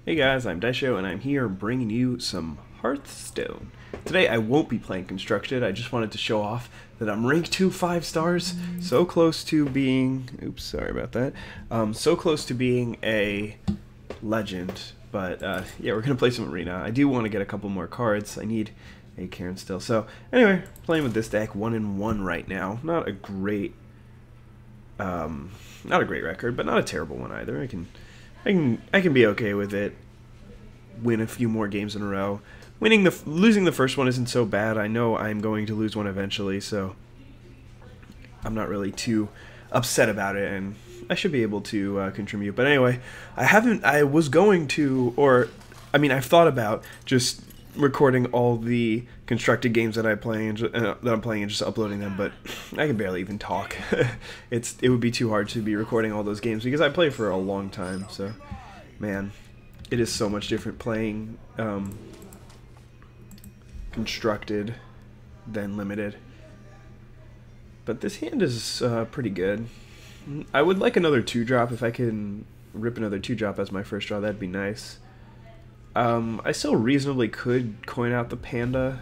Hey guys, I'm IzDaisho and I'm here bringing you some Hearthstone. Today I won't be playing Constructed, I just wanted to show off that I'm rank 2 5 stars, so close to being, oops, sorry about that, so close to being a legend, but yeah, we're going to play some Arena. I do want to get a couple more cards, I need a Karen still, so anyway, playing with this deck 1-1 right now, not a great record, but not a terrible one either. I can be okay with it. Win a few more games in a row. Losing the first one isn't so bad. I know I'm going to lose one eventually, so I'm not really too upset about it, and I should be able to contribute. But anyway, I've thought about just recording all the constructed games that I'm playing and just uploading them, but I can barely even talk. It would be too hard to be recording all those games because I play for a long time. So, man, it is so much different playing constructed than limited. But this hand is pretty good. I would like another 2-drop. If I can rip another 2-drop as my first draw, that'd be nice. I still reasonably could coin out the panda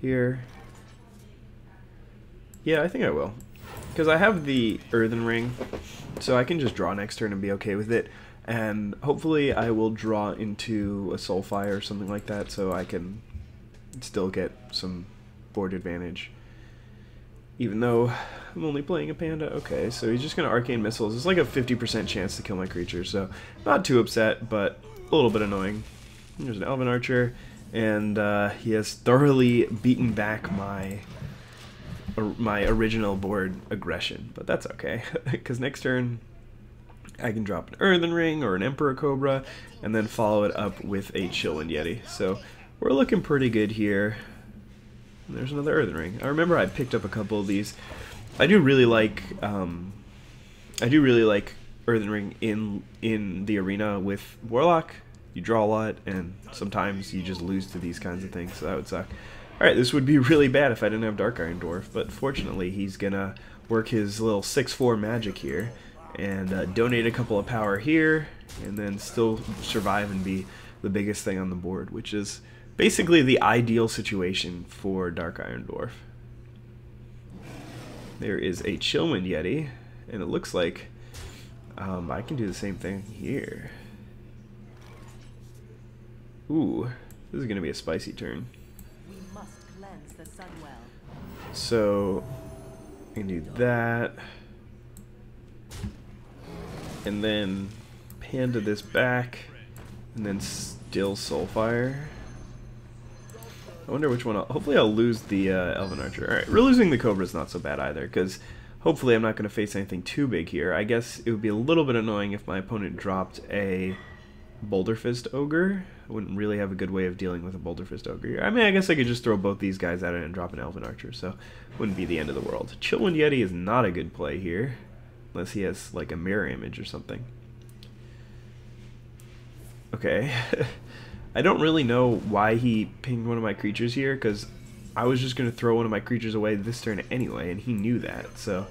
here. Yeah, I think I will. Because I have the earthen ring, so I can just draw next turn and be okay with it. And hopefully I will draw into a soulfire or something like that, so I can still get some board advantage. Even though I'm only playing a panda. Okay, so he's just going to Arcane Missiles. It's like a 50% chance to kill my creature, so not too upset, but a little bit annoying. There's an Elven Archer, and he has thoroughly beaten back my original board aggression, but that's okay, because next turn I can drop an Earthen Ring or an Emperor Cobra, and then follow it up with a Chillwind Yeti. So we're looking pretty good here. And there's another Earthen Ring. I remember I picked up a couple of these. I do really like Earthen Ring in the arena with Warlock. You draw a lot, and sometimes you just lose to these kinds of things, so that would suck. Alright, this would be really bad if I didn't have Dark Iron Dwarf, but fortunately he's gonna work his little 6/4 magic here, and donate a couple of power here, and then still survive and be the biggest thing on the board, which is basically the ideal situation for Dark Iron Dwarf. There is a Chillwind Yeti, and it looks like I can do the same thing here. Ooh, this is going to be a spicy turn. We must cleanse the Sunwell. So, I can do that. And then panda this back, and then still Soulfire. I wonder which one hopefully I'll lose the Elven Archer. Alright, losing the Cobra is not so bad either, because hopefully I'm not going to face anything too big here. I guess it would be a little bit annoying if my opponent dropped a Boulder Fist Ogre. I wouldn't really have a good way of dealing with a Boulder Fist Ogre here. I mean, I guess I could just throw both these guys at it and drop an Elven Archer, so wouldn't be the end of the world. Chillwind Yeti is not a good play here, unless he has like a mirror image or something. Okay. I don't really know why he pinged one of my creatures here, because I was just going to throw one of my creatures away this turn anyway, and he knew that, so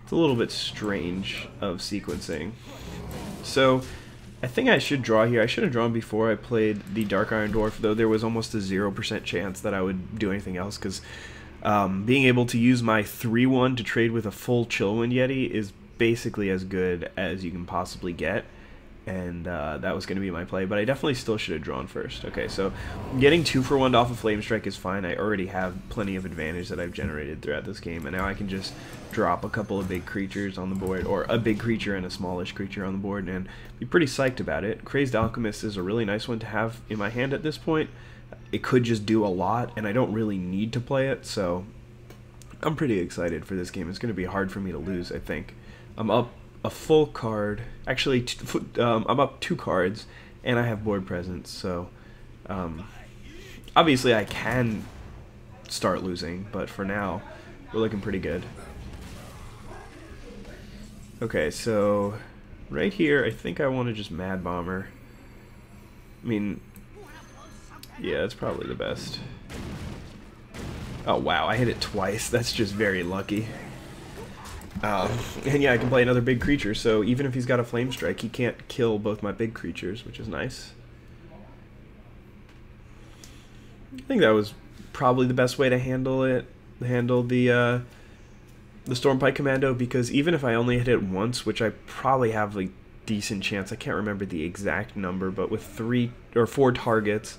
it's a little bit strange of sequencing. So I think I should draw here. I should have drawn before I played the Dark Iron Dwarf, though there was almost a 0% chance that I would do anything else, because being able to use my 3/1 to trade with a full Chillwind Yeti is basically as good as you can possibly get, and that was going to be my play, but I definitely still should have drawn first. Okay, so getting 2-for-1 off of Flame Strike is fine. I already have plenty of advantage that I've generated throughout this game, and now I can just drop a couple of big creatures on the board, or a big creature and a smallish creature on the board, and be pretty psyched about it. Crazed Alchemist is a really nice one to have in my hand at this point. It could just do a lot, and I don't really need to play it, so I'm pretty excited for this game. It's going to be hard for me to lose, I think. I'm up a full card, actually I'm up 2 cards, and I have board presence, so obviously I can start losing, but for now we're looking pretty good. Okay, so right here I think I want to just Mad Bomber. I mean, yeah, it's probably the best. Oh wow, I hit it twice. That's just very lucky. And yeah, I can play another big creature, so even if he's got a Flame Strike, he can't kill both my big creatures, which is nice. I think that was probably the best way to handle the Stormpike Commando, because even if I only hit it once, which I probably have a decent chance, I can't remember the exact number, but with 3 or 4 targets,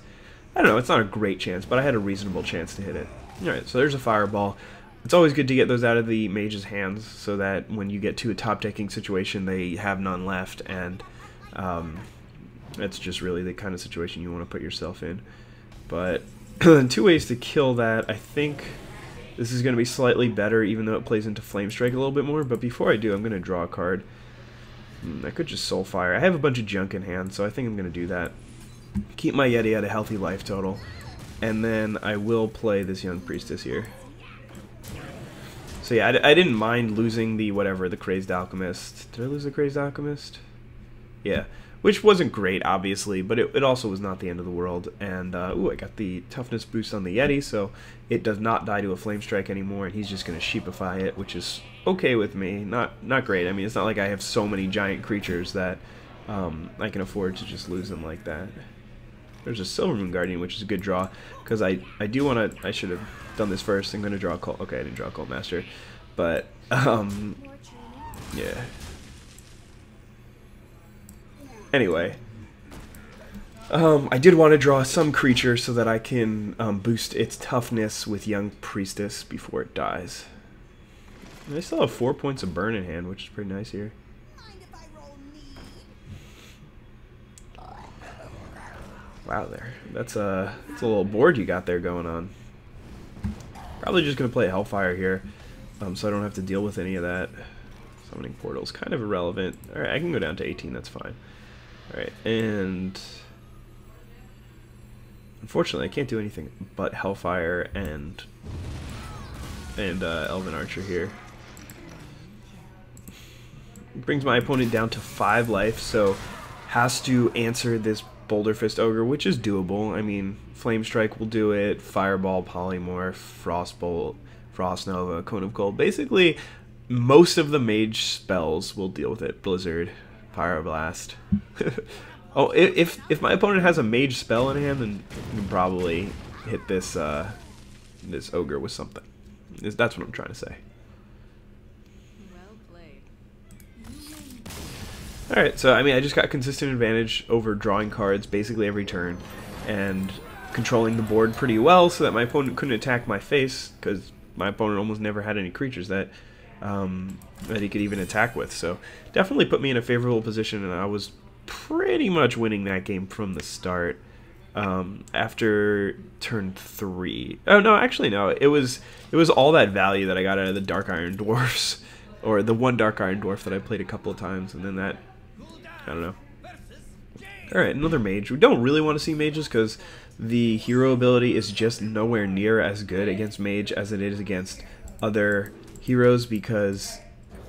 I don't know, it's not a great chance, but I had a reasonable chance to hit it. Alright, so there's a Fireball. It's always good to get those out of the mage's hands, so that when you get to a top-decking situation, they have none left, and that's just really the kind of situation you want to put yourself in. But 2 ways to kill that. I think this is going to be slightly better, even though it plays into Flame Strike a little bit more, but before I do, I'm going to draw a card. I could just Soulfire. I have a bunch of junk in hand, so I think I'm going to do that. Keep my Yeti at a healthy life total, and then I will play this Young Priestess here. So yeah, I didn't mind losing the the Crazed Alchemist. Did I lose the Crazed Alchemist? Yeah, which wasn't great, obviously, but it also was not the end of the world. And ooh, I got the toughness boost on the Yeti, so it does not die to a Flame Strike anymore, and he's just going to Sheepify it, which is okay with me. Not great. I mean, it's not like I have so many giant creatures that I can afford to just lose them like that. There's a Silvermoon Guardian, which is a good draw, because I do want to... I should have done this first. I'm going to draw a Cult... Okay, I didn't draw a Cult Master. But, yeah. Anyway. I did want to draw some creature so that I can boost its toughness with Young Priestess before it dies. And I still have 4 points of burn in hand, which is pretty nice here. Wow, that's a little board you got there going on. Probably just gonna play Hellfire here, so I don't have to deal with any of that. Summoning Portal's kind of irrelevant. All right, I can go down to 18. That's fine. All right, and unfortunately, I can't do anything but Hellfire and Elven Archer here. Brings my opponent down to 5 life, so has to answer this Boulder Fist Ogre, which is doable. I mean, Flame Strike will do it, Fireball, Polymorph, Frostbolt, Frost Nova, Cone of Cold. Basically, most of the mage spells will deal with it. Blizzard, Pyroblast. Oh, if my opponent has a mage spell in hand, then you can probably hit this this Ogre with something. That's what I'm trying to say. Alright, so I mean, I just got consistent advantage over drawing cards basically every turn and controlling the board pretty well so that my opponent couldn't attack my face, because my opponent almost never had any creatures that he could even attack with. So definitely put me in a favorable position, and I was pretty much winning that game from the start after turn 3. Oh, no, actually, no. It was all that value that I got out of the Dark Iron Dwarfs, or the one Dark Iron Dwarf that I played a couple of times, and then that... I don't know. Alright, another mage. We don't really want to see mages because the hero ability is just nowhere near as good against mage as it is against other heroes, because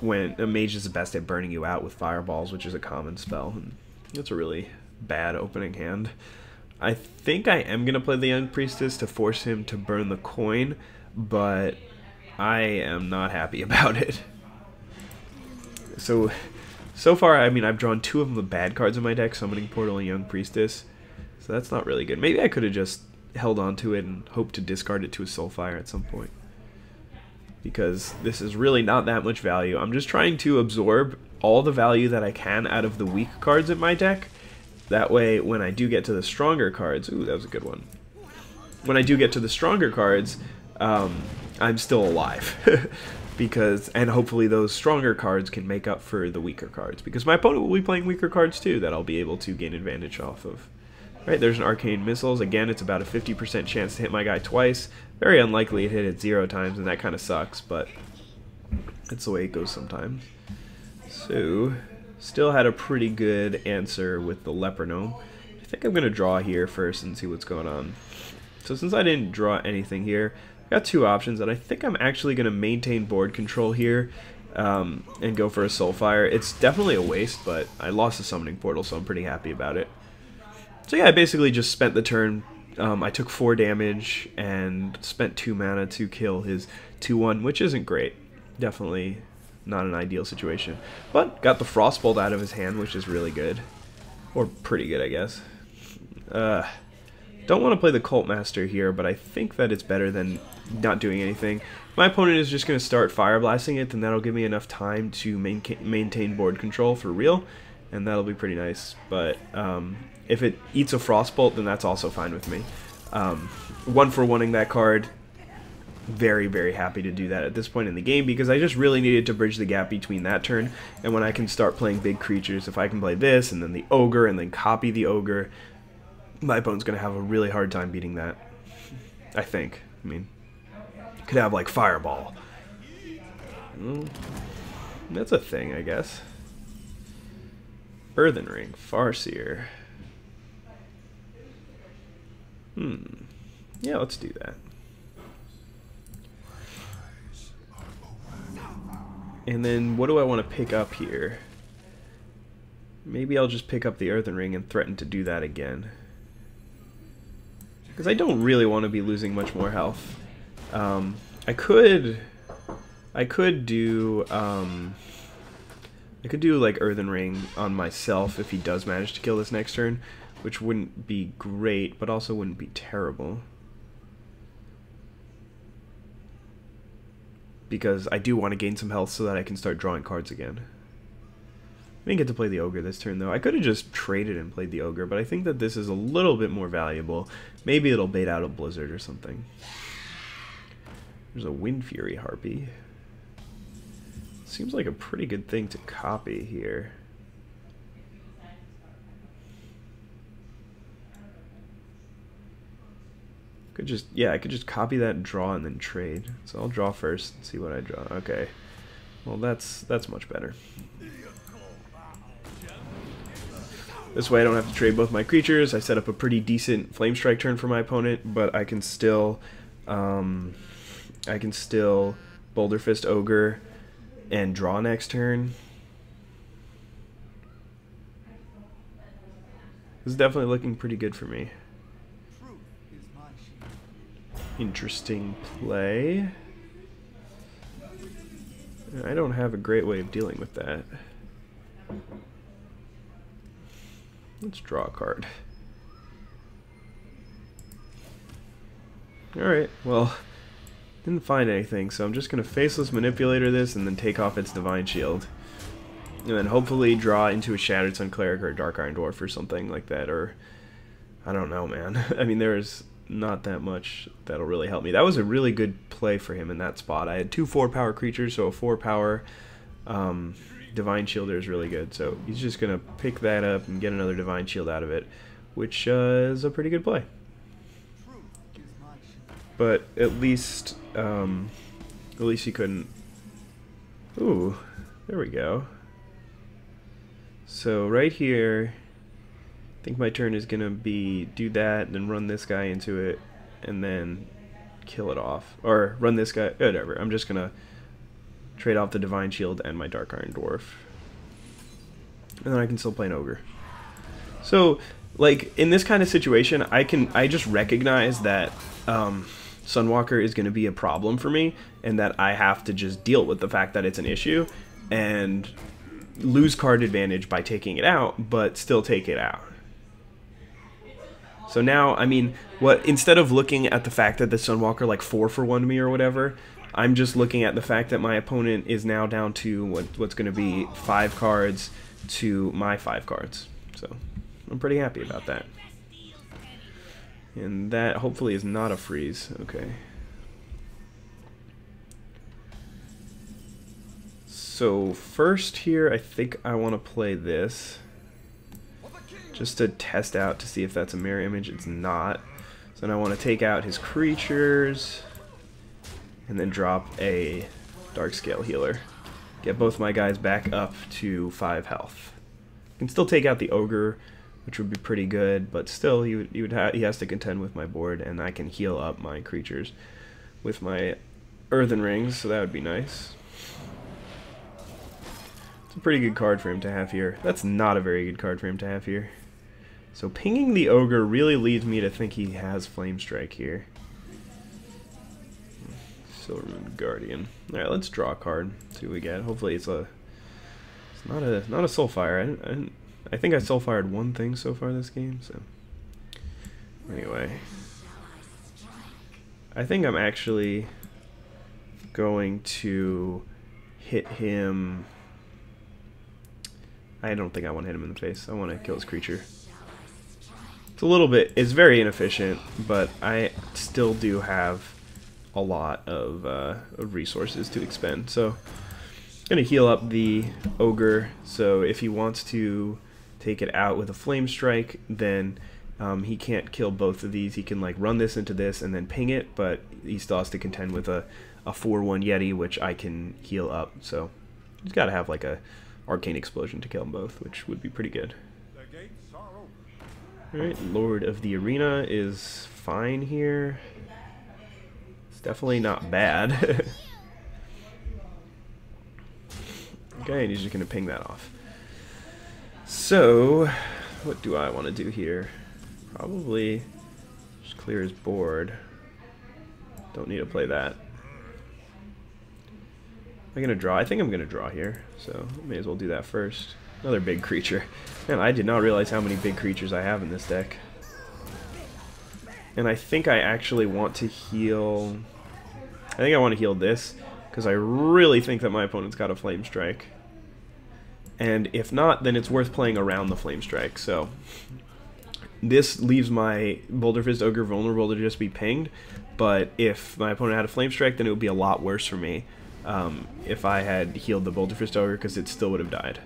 when a mage is the best at burning you out with fireballs, which is a common spell, and it's a really bad opening hand. I think I am going to play the Young Priestess to force him to burn the coin, but I am not happy about it. So far, I mean, I've drawn 2 of the bad cards in my deck, Summoning Portal and Young Priestess, so that's not really good. Maybe I could have just held on to it and hoped to discard it to a Soulfire at some point, because this is really not that much value. I'm just trying to absorb all the value that I can out of the weak cards in my deck. That way, when I do get to the stronger cards... Ooh, that was a good one. When I do get to the stronger cards, I'm still alive. And hopefully those stronger cards can make up for the weaker cards, because my opponent will be playing weaker cards too that I'll be able to gain advantage off of. Right, there's an Arcane Missiles. Again, it's about a 50% chance to hit my guy twice. Very unlikely to hit it 0 times, and that kind of sucks, but that's the way it goes sometimes. So, still had a pretty good answer with the Leper Gnome. I think I'm going to draw here first and see what's going on. So since I didn't draw anything here, got 2 options, and I think I'm actually going to maintain board control here and go for a Soulfire. It's definitely a waste, but I lost the Summoning Portal, so I'm pretty happy about it. So yeah, I basically just spent the turn. I took 4 damage and spent 2 mana to kill his 2/1, which isn't great. Definitely not an ideal situation. But got the Frostbolt out of his hand, which is really good. Or pretty good, I guess. Don't want to play the Cult Master here, but I think that it's better than not doing anything. My opponent is just going to start Fire Blasting it, then that'll give me enough time to maintain board control for real, and that'll be pretty nice. But if it eats a Frostbolt, then that's also fine with me. 1-for-1ing that card, very, very happy to do that at this point in the game, because I just really needed to bridge the gap between that turn and when I can start playing big creatures. If I can play this, and then the Ogre, and then copy the Ogre, my opponent's going to have a really hard time beating that, I think. I mean, could have, like, Fireball. That's a thing, I guess. Earthen Ring, Farseer. Yeah, let's do that. And then, what do I want to pick up here? Maybe I'll just pick up the Earthen Ring and threaten to do that again. Because I don't really want to be losing much more health. I could do like Earthen Ring on myself if he does manage to kill this next turn, which wouldn't be great, but also wouldn't be terrible. Because I do want to gain some health so that I can start drawing cards again. I didn't get to play the Ogre this turn, though. I could have just traded and played the Ogre, but I think that this is a little bit more valuable. Maybe it'll bait out a Blizzard or something. There's a Wind Fury Harpy. Seems like a pretty good thing to copy here. Could just, yeah, I could just copy that and draw and then trade. So I'll draw first and see what I draw. Okay. Well, that's much better. This way I don't have to trade both my creatures. I set up a pretty decent Flame Strike turn for my opponent, but I can still Boulder Fist Ogre and draw next turn. This is definitely looking pretty good for me. Interesting play. I don't have a great way of dealing with that. Let's draw a card. Alright, well, didn't find anything, so I'm just going to Faceless Manipulator this and then take off its Divine Shield. And then hopefully draw into a Shattered Sun Cleric or a Dark Iron Dwarf or something like that, or I don't know, man. I mean, there's not that much that'll really help me. That was a really good play for him in that spot. I had 2 4-power creatures, so a 4-power Divine Shielder is really good. So he's just going to pick that up and get another Divine Shield out of it, which is a pretty good play. But at least he couldn't. Ooh, there we go. So right here, I think my turn is going to be do that, and then run this guy into it, and then kill it off. Or run this guy, whatever. I'm just going to trade off the Divine Shield and my Dark Iron Dwarf. And then I can still play an Ogre. So, like, in this kind of situation, I just recognize that Sunwalker is going to be a problem for me, and that I have to just deal with the fact that it's an issue, and lose card advantage by taking it out, but still take it out. So now, I mean, instead of looking at the fact that the Sunwalker like 4-for-1 me or whatever, I'm just looking at the fact that my opponent is now down to what's going to be 5 cards to my 5 cards. So I'm pretty happy about that. And that hopefully is not a freeze. Okay. So first here, I think I want to play this, just to test out to see if that's a mirror image. It's not. So now I want to take out his creatures and then drop a Darkscale Healer. Get both my guys back up to 5 health. I can still take out the Ogre, which would be pretty good, but still he has to contend with my board, and I can heal up my creatures with my Earthen Rings, so that would be nice. It's a pretty good card for him to have here. That's not a very good card for him to have here. So pinging the Ogre really leads me to think he has Flame Strike here. Silvermoon Guardian. All right, let's draw a card. See what we get. Hopefully it's not a Soulfire. I think I Soulfired one thing so far this game. So anyway, I think I'm actually going to hit him. I don't think I want to hit him in the face. I want to kill his creature. It's very inefficient, but I still do have a lot of resources to expend. So I'm going to heal up the Ogre, so if he wants to take it out with a Flame Strike, then he can't kill both of these. He can like run this into this and then ping it, but he still has to contend with a 4/1 Yeti, which I can heal up. So he's got to have like a Arcane Explosion to kill them both, which would be pretty good. Alright, Lord of the Arena is fine here. It's definitely not bad. Okay, and he's just going to ping that off. So, what do I want to do here? Probably just clear his board. Don't need to play that. Am I going to draw? I think I'm going to draw here, so may as well do that first. Another big creature. Man, I did not realize how many big creatures I have in this deck. And I think I actually want to heal... I think I want to heal this, because I really think that my opponent's got a Flame Strike. And if not, then it's worth playing around the Flame Strike. So this leaves my Boulder Fist Ogre vulnerable to just be pinged, but if my opponent had a Flame Strike, then it would be a lot worse for me if I had healed the Boulder Fist Ogre, because it still would have died.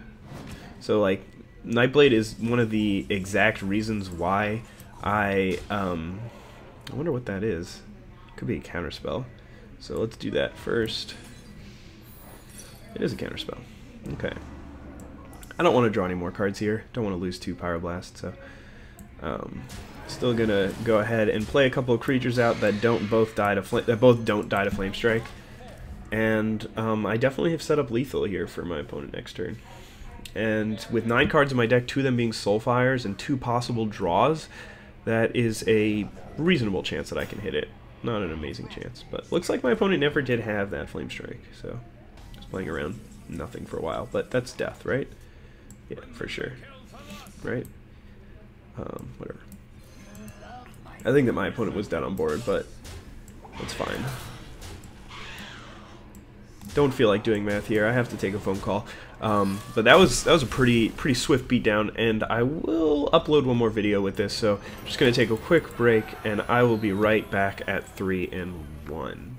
So like, Nightblade is one of the exact reasons why I wonder what that is. Could be a counterspell. So let's do that first. It is a counterspell. Okay. I don't want to draw any more cards here. Don't want to lose 2 Pyroblast, so still gonna go ahead and play a couple of creatures out that both don't die to Flame Strike. And I definitely have set up lethal here for my opponent next turn. And with 9 cards in my deck, 2 of them being Soulfires and 2 possible draws, that is a reasonable chance that I can hit it. Not an amazing chance, but looks like my opponent never did have that Flame Strike, so just playing around nothing for a while. But that's death, right? Yeah, for sure. Right? Whatever. I think that my opponent was dead on board, but that's fine. Don't feel like doing math here. I have to take a phone call. But that was a pretty swift beatdown, and I will upload one more video with this. So I'm just gonna take a quick break, and I will be right back at 3-1.